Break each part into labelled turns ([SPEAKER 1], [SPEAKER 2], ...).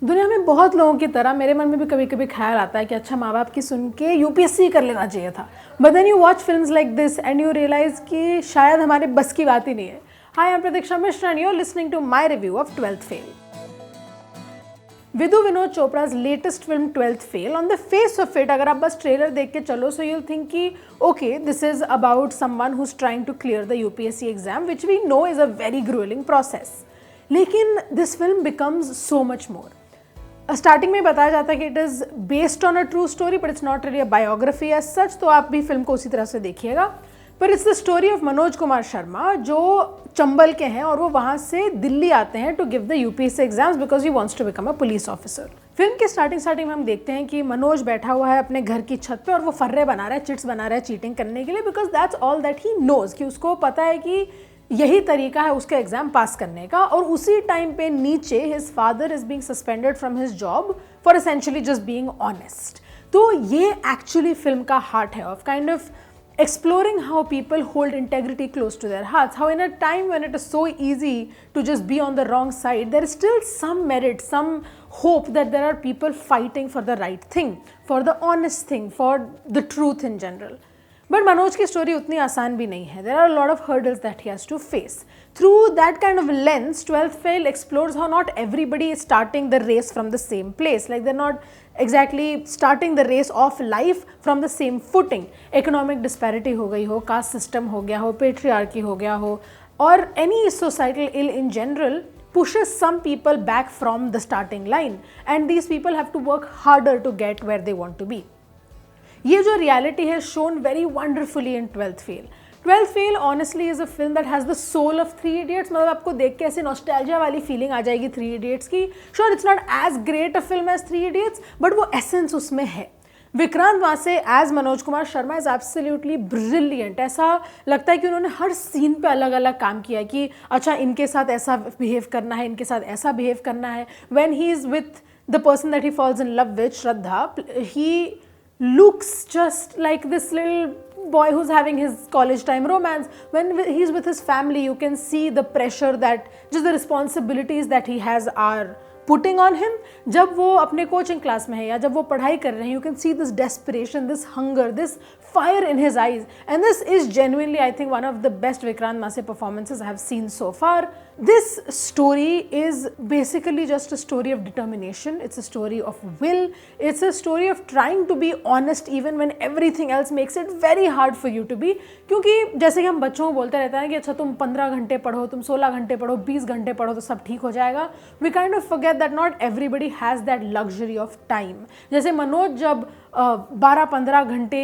[SPEAKER 1] दुनिया में बहुत लोगों की तरह मेरे मन में भी कभी कभी ख्याल आता है कि अच्छा माँ बाप की सुन के यूपीएससी कर लेना चाहिए था। But then you watch films like this and you realise कि शायद हमारे बस की बात ही नहीं है। Hi, I am Pratiksha Mishra and you are listening to my review of 12th fail. Vidhu Vinod Chopra's latest film 12th fail, on the face of it अगर आप बस ट्रेलर देख के चलो सो यूल थिंक कि okay this is about someone who is trying to clear the UPSC exam which we know is a very gruelling process. लेकिन this film becomes so much more. Starting में बताया जाता है कि it is based on a true story but it's not really a biography as such, तो आप भी film को उसी तरह से देखिएगा। पर it's the story of Manoj Kumar Sharma जो चंबल के हैं और वो वहाँ से दिल्ली आते हैं to give the UPSC exams because he wants to become a police officer. Film के स्टार्टिंग में हम देखते हैं कि मनोज बैठा हुआ है अपने घर की छत पे और वो फर्रे बना रहा है, चिट्स बना रहा है चीटिंग करने के लिए, because that's all that he knows, कि उसको पता है कि यही तरीका है उसका एग्जाम पास करने का। और उसी टाइम पे नीचे his father is being suspended from his job for essentially just being honest. तो ये एक्चुअली फिल्म का हार्ट है of kind of exploring how people hold integrity close to their hearts, how in a time when it is so easy to just be on the wrong side, there is still some merit, some hope that there are people fighting for the right thing, for the honest thing, for the truth in general. But Manoj की story उतनी आसान भी नहीं है. There are a lot of hurdles that he has to face. Through that kind of lens, 12th Fail explores how not everybody is starting the race from the same place. Like they're not exactly starting the race of life from the same footing. Economic disparity हो गई हो, caste system हो गया हो, patriarchy हो गया हो, or any societal ill in general pushes some people back from the starting line. And these people have to work harder to get where they want to be. ये जो reality है shown very wonderfully in 12th fail. 12th fail honestly is a film that has the soul of 3 idiots. मतलब आपको देख के ऐसे nostalgia वाली feeling आ जाएगी 3 इडियट्स की. Sure it's not as great a film as 3 idiots but वो essence उसमें है. Vikrant Massey as Manoj Kumar Sharma is absolutely brilliant. ऐसा लगता है कि उन्होंने हर सीन पे अलग अलग काम किया है कि अच्छा इनके साथ ऐसा बिहेव करना है, इनके साथ ऐसा बिहेव करना है. When he is with the person that he falls in love with, Shraddha, he looks just like this little boy who's having his college time romance. When he's with his family, you can see the pressure that just the responsibilities that he has are putting on him. जब वो अपने coaching class में है या जब वो पढ़ाई कर रहे हैं, you can see this desperation, this hunger, this fire in his eyes, and this is genuinely, I think, one of the best Vikrant Masse performances I have seen so far. This story is basically just a story of determination. It's a story of will. It's a story of trying to be honest even when everything else makes it very hard for you to be. क्योंकि जैसे कि हम बच्चों को बोलते रहते हैं कि अच्छा तुम 15 घंटे पढ़ो, तुम 16 घंटे पढ़ो, 20 घंटे पढ़ो तो सब ठीक हो जाएगा. We kind of forget that not everybody has that luxury of time. जैसे मनोज जब 12-15 घंटे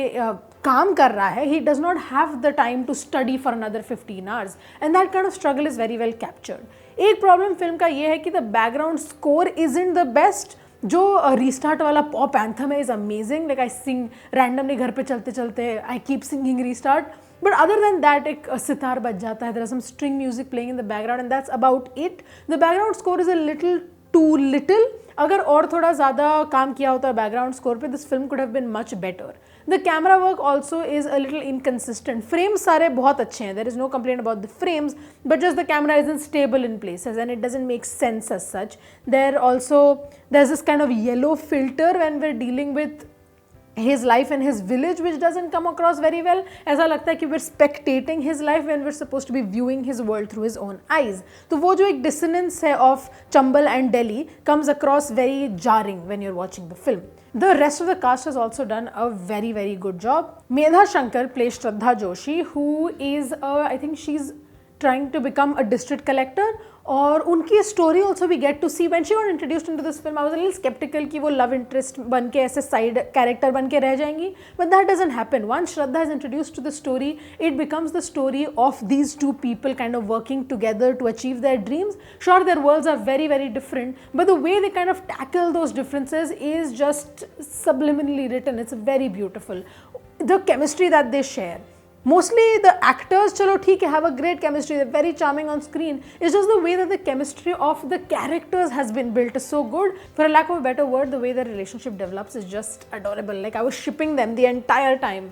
[SPEAKER 1] काम कर रहा है, he does not have the time to study for another 15 hours, and that kind of struggle is very well captured. एक problem film का ये है कि the background score isn't the best. जो रीस्टार्ट वाला पॉप एंथम है is amazing. Like I sing randomly घर पे चलते चलते, I keep singing restart. But other than that एक सितार बज जाता है, there are some string music playing in the background and that's about it. The background score is a little too little. अगर और थोड़ा ज़्यादा काम किया होता है बैकग्राउंड स्कोर पे, this film could have been much better. The camera work also is a little inconsistent. Frames सारे बहुत अच्छे हैं, there is no complaint about the frames, but just the camera is in stable in places and it doesn't make sense as such. There's this kind of yellow filter when we're dealing with his life in his village which doesn't come across very well. ऐसा लगता है कि we're spectating his life when we're supposed to be viewing his world through his own eyes. तो वो जो एक dissonance है of Chambal and Delhi comes across very jarring when you're watching the film. The rest of the cast has also done a very, very good job. Medha Shankar plays Shraddha Joshi, who is I think she's trying to become a district collector. और उनकी story also we get to see. When she got introduced into this film I was a little sceptical कि वो love interest बन के ऐसे side character बन के रह जाएंगी, but that doesn't happen. Once Shraddha is introduced to the story, it becomes the story of these two people kind of working together to achieve their dreams. Sure their worlds are very very different, but the way they kind of tackle those differences is just subliminally written. It's very beautiful. The chemistry that they share, mostly the actors, chalo theek hai, have a great chemistry, they're very charming on screen. It's just the way that the chemistry of the characters has been built is so good. For a lack of a better word, the way the relationship develops is just adorable. Like I was shipping them the entire time.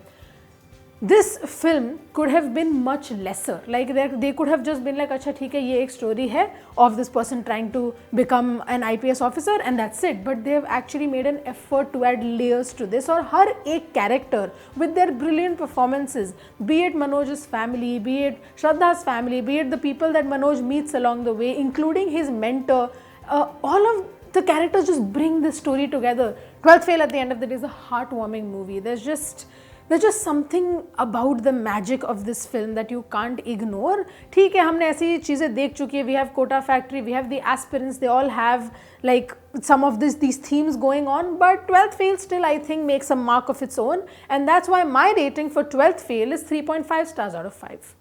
[SPEAKER 1] this film could have been much lesser. Like they could have just been like, अच्छा ठीक है, ये एक story है of this person trying to become an IPS officer and that's it. But they have actually made an effort to add layers to this. और हर एक character with their brilliant performances, be it Manoj's family, be it Shraddha's family, be it the people that Manoj meets along the way, including his mentor, all of the characters just bring this story together. 12th Fail at the end of the day is a heartwarming movie. There's just something about the magic of this film that you can't ignore. ठीक है, हमने ऐसी चीज़ें देख चुकी है. We have Kota Factory, we have The Aspirants, they all have like some of these themes going on, but 12th Fail still I think makes a mark of its own, and that's why my rating for 12th Fail is 3.5 stars out of 5.